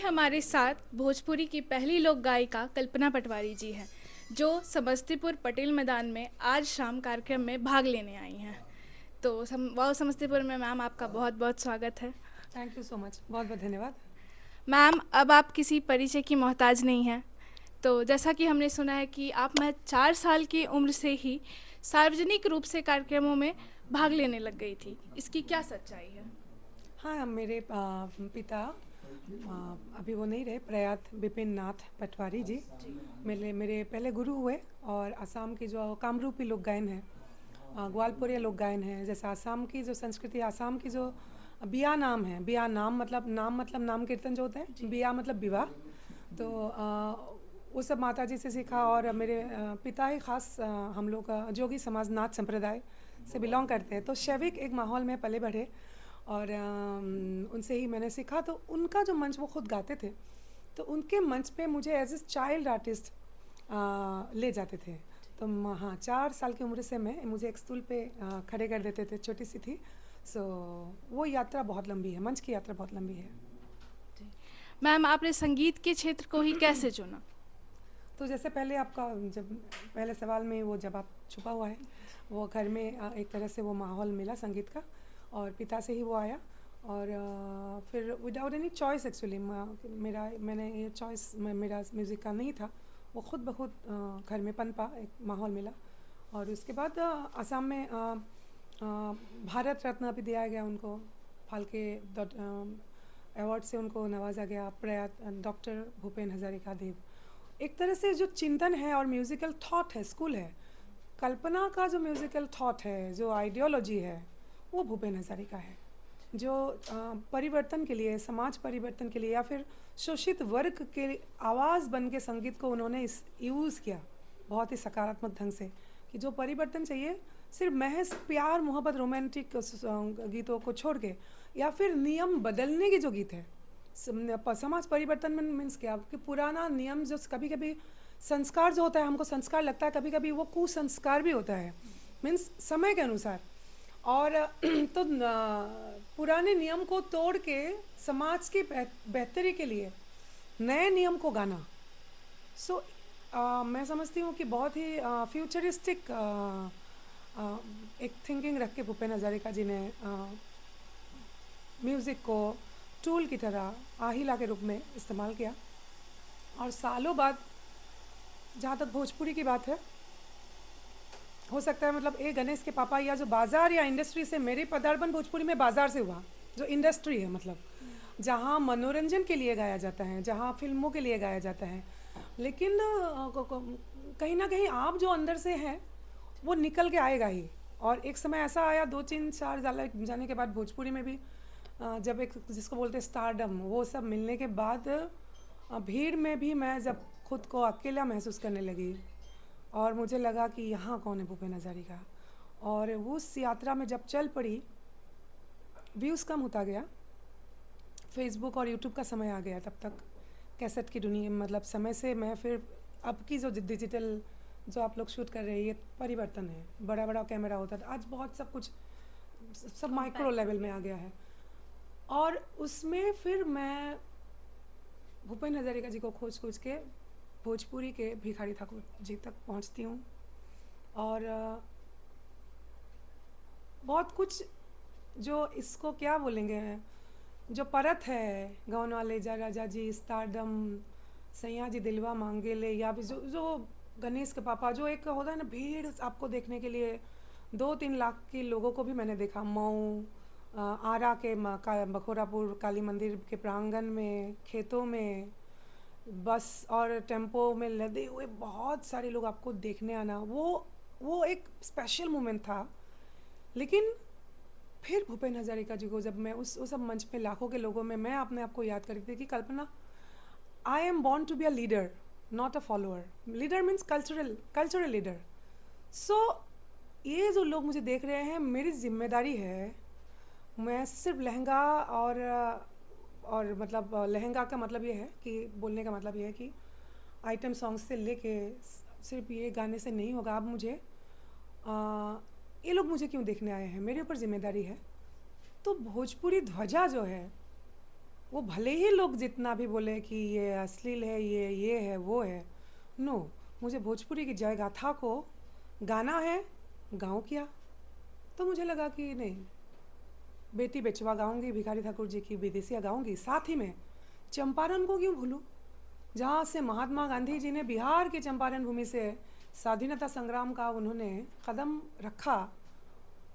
हमारे साथ भोजपुरी की पहली लोक गायिका कल्पना पटवारी जी हैं, जो समस्तीपुर पटेल मैदान में आज शाम कार्यक्रम में भाग लेने आई हैं। तो वाओ समस्तीपुर में मैम आपका बहुत बहुत स्वागत है। थैंक यू सो मच, बहुत बहुत धन्यवाद। मैम, अब आप किसी परिचय की मोहताज नहीं हैं। तो जैसा कि हमने सुना है कि आप मैं 4 साल की उम्र से ही सार्वजनिक रूप से कार्यक्रमों में भाग लेने लग गई थी, इसकी क्या सच्चाई है? हाँ, मेरे पिता अभी वो नहीं रहे, प्रयात बिपिन नाथ पटवारी जी मेरे मेरे पहले गुरु हुए। और असम की जो कामरूपी लोक गायन है, ग्वालपोरिया लोक गायन है, जैसे असम की जो संस्कृति, असम की जो बिया नाम है, बिया नाम मतलब नाम कीर्तन जो होता है, बिया मतलब विवाह। तो वो सब माता जी से सीखा। और मेरे पिता ही खास हम लोग जोगी समाज नाथ संप्रदाय से बिलोंग करते हैं, तो शैविक एक माहौल में पले बढ़े। और उनसे ही मैंने सीखा। तो उनका जो मंच, वो खुद गाते थे, तो उनके मंच पे मुझे एज ए चाइल्ड आर्टिस्ट ले जाते थे। तो हाँ, 4 साल की उम्र से मुझे एक स्टूल पे खड़े कर देते थे, छोटी सी थी। सो वो यात्रा बहुत लंबी है, मंच की यात्रा बहुत लंबी है। मैम, आपने संगीत के क्षेत्र को ही कैसे चुना? तो जैसे पहले आपका जब पहले सवाल में वो जवाब छुपा हुआ है, वो घर में एक तरह से वो माहौल मिला संगीत का, और पिता से ही वो आया। और फिर विदाउट एनी चॉइस एक्चुअली मैंने ये चॉइस मेरा म्यूज़िक का नहीं था, वो खुद ब खुद घर में पनपा, एक माहौल मिला। और उसके बाद असम में भारत रत्न भी दिया गया उनको, फाल्के अवार्ड से उनको नवाजा गया, प्रयात डॉक्टर भूपेन हजारिका देव। एक तरह से जो चिंतन है और म्यूज़िकल थॉट है, स्कूल है, कल्पना का जो म्यूज़िकल थॉट है, जो आइडियोलॉजी है, वो भूपेन हजारिका है। जो परिवर्तन के लिए, समाज परिवर्तन के लिए, या फिर शोषित वर्ग के आवाज़ बन के संगीत को उन्होंने इस यूज़ किया बहुत ही सकारात्मक ढंग से, कि जो परिवर्तन चाहिए सिर्फ महज प्यार मोहब्बत रोमांटिक गीतों को छोड़ के, या फिर नियम बदलने के जो गीत है, समाज परिवर्तन में मीन्स क्या, कि पुराना नियम जो कभी कभी संस्कार जो होता है, हमको संस्कार लगता है, कभी कभी वो कुसंस्कार भी होता है, मीन्स समय के अनुसार। और तो पुराने नियम को तोड़ के समाज की बेहतरी के लिए नए नियम को गाना। सो मैं समझती हूँ कि बहुत ही फ्यूचरिस्टिक एक थिंकिंग रख के भूपेन हजारिका जी ने म्यूज़िक को टूल की तरह आहिला के रूप में इस्तेमाल किया। और सालों बाद, जहाँ तक भोजपुरी की बात है, हो सकता है मतलब ए गणेश के पापा, या जो बाज़ार या इंडस्ट्री से मेरे पदार्पण भोजपुरी में बाज़ार से हुआ, जो इंडस्ट्री है, मतलब जहाँ मनोरंजन के लिए गाया जाता है, जहाँ फिल्मों के लिए गाया जाता है, लेकिन कहीं ना कहीं आप जो अंदर से हैं वो निकल के आएगा ही। और एक समय ऐसा आया, 2 3 4 जाने के बाद भोजपुरी में भी जब एक जिसको बोलते हैं स्टारडम, वो सब मिलने के बाद भीड़ में भी मैं जब खुद को अकेला महसूस करने लगी, और मुझे लगा कि यहाँ कौन है भूपेन हजारिका। और उस यात्रा में जब चल पड़ी, व्यूज़ कम होता गया, फेसबुक और यूट्यूब का समय आ गया, तब तक कैसेट की दुनिया, मतलब समय से मैं फिर अब की जो डिजिटल जो आप लोग शूट कर रहे हैं, ये परिवर्तन है, बड़ा बड़ा कैमरा होता था, आज बहुत सब कुछ सब माइक्रो लेवल में आ गया है। और उसमें फिर मैं भूपेन हजारिका जी को खोज खोज के भोजपुरी के भिखारी ठाकुर जी तक पहुंचती हूँ। और बहुत कुछ जो इसको क्या बोलेंगे, जो परत है, गौन वाले जा राजा जी, स्टारडम, सैया जी दिलवा मांगे ले, या भी जो गणेश के पापा, जो एक होता है ना भीड़ आपको देखने के लिए, 2 3 लाख के लोगों को भी मैंने देखा मऊ, आरा के बखोरापुर काली मंदिर के प्रांगण में, खेतों में, बस और टेम्पो में लदे हुए बहुत सारे लोग आपको देखने आना, वो एक स्पेशल मोमेंट था। लेकिन फिर भूपेन हजारिका जी को जब मैं उस सब मंच पे लाखों के लोगों में मैं अपने आप को याद करती थी कि Kalpana, I am born to be a leader, not a follower. Leader means cultural leader. So ये जो लोग मुझे देख रहे हैं, मेरी जिम्मेदारी है, मैं सिर्फ लहंगा और मतलब लहंगा का मतलब ये है कि बोलने का मतलब ये है कि आइटम सॉन्ग्स से लेके सिर्फ ये गाने से नहीं होगा। अब मुझे ये लोग मुझे क्यों देखने आए हैं, मेरे ऊपर जिम्मेदारी है। तो भोजपुरी ध्वजा जो है वो भले ही लोग जितना भी बोले कि ये अश्लील है, ये है, वो है, नो, मुझे भोजपुरी की जय गाथा को गाना है, गाऊं क्या? तो मुझे लगा कि नहीं, बेटी बेचवा गाऊंगी, भिखारी ठाकुर जी की विदेशिया गाऊंगी, साथ ही में चंपारण को क्यों भूलूं, जहाँ से महात्मा गांधी जी ने बिहार के चंपारण भूमि से स्वाधीनता संग्राम का उन्होंने कदम रखा,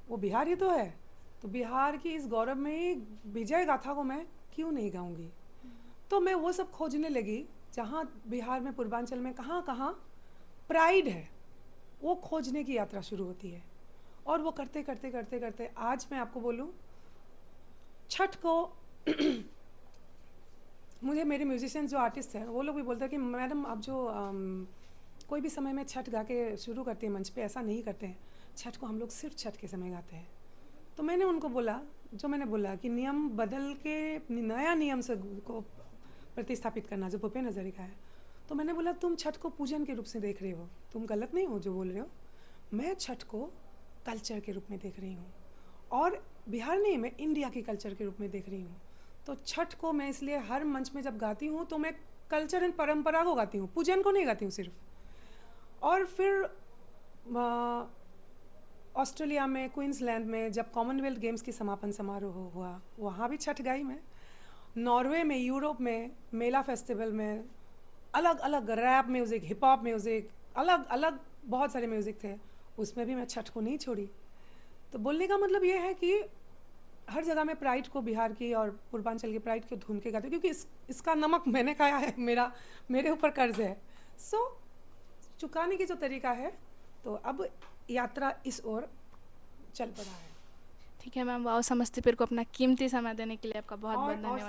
वो बिहार ही तो है। तो बिहार की इस गौरव में ही विजय गाथा को मैं क्यों नहीं गाऊंगी? तो मैं वो सब खोजने लगी, जहाँ बिहार में, पूर्वांचल में कहाँ कहाँ प्राइड है, वो खोजने की यात्रा शुरू होती है। और वो करते करते करते करते आज मैं आपको बोलूँ, छठ को मुझे मेरे म्यूजिशियन जो आर्टिस्ट हैं वो लोग भी बोलते हैं कि मैडम आप जो कोई भी समय में छठ गा के शुरू करते हैं मंच पे, ऐसा नहीं करते हैं, छठ को हम लोग सिर्फ छठ के समय गाते हैं। तो मैंने उनको बोला, जो मैंने बोला कि नियम बदल के नया नियम से को प्रतिस्थापित करना जो भूपेन हज़ारिका है, तो मैंने बोला तुम छठ को पूजन के रूप से देख रहे हो, तुम गलत नहीं हो जो बोल रहे हो, मैं छठ को कल्चर के रूप में देख रही हूँ, और बिहार नहीं, मैं इंडिया की कल्चर के रूप में देख रही हूँ। तो छठ को मैं इसलिए हर मंच में जब गाती हूँ तो मैं कल्चर एंड परंपरा को गाती हूँ, पूजन को नहीं गाती हूँ सिर्फ। और फिर ऑस्ट्रेलिया में, क्वींसलैंड में जब कॉमनवेल्थ गेम्स की समापन समारोह हुआ, वहाँ भी छठ गाई मैं। नॉर्वे में, यूरोप में, मेला फेस्टिवल में, अलग अलग rap music, hip hop music, अलग अलग बहुत सारे म्यूज़िक थे, उसमें भी मैं छठ को नहीं छोड़ी। तो बोलने का मतलब ये है कि हर जगह में प्राइड को, बिहार की और पूर्वांचल की प्राइड को ढूंढ के गाती हूँ, क्योंकि इसका नमक मैंने खाया है, मेरे ऊपर कर्ज है। सो चुकाने की जो तरीका है, तो अब यात्रा इस ओर चल पड़ा है। ठीक है मैम, वाओ समस्तीपुर को अपना कीमती समय देने के लिए आपका बहुत बहुत और धन्यवाद।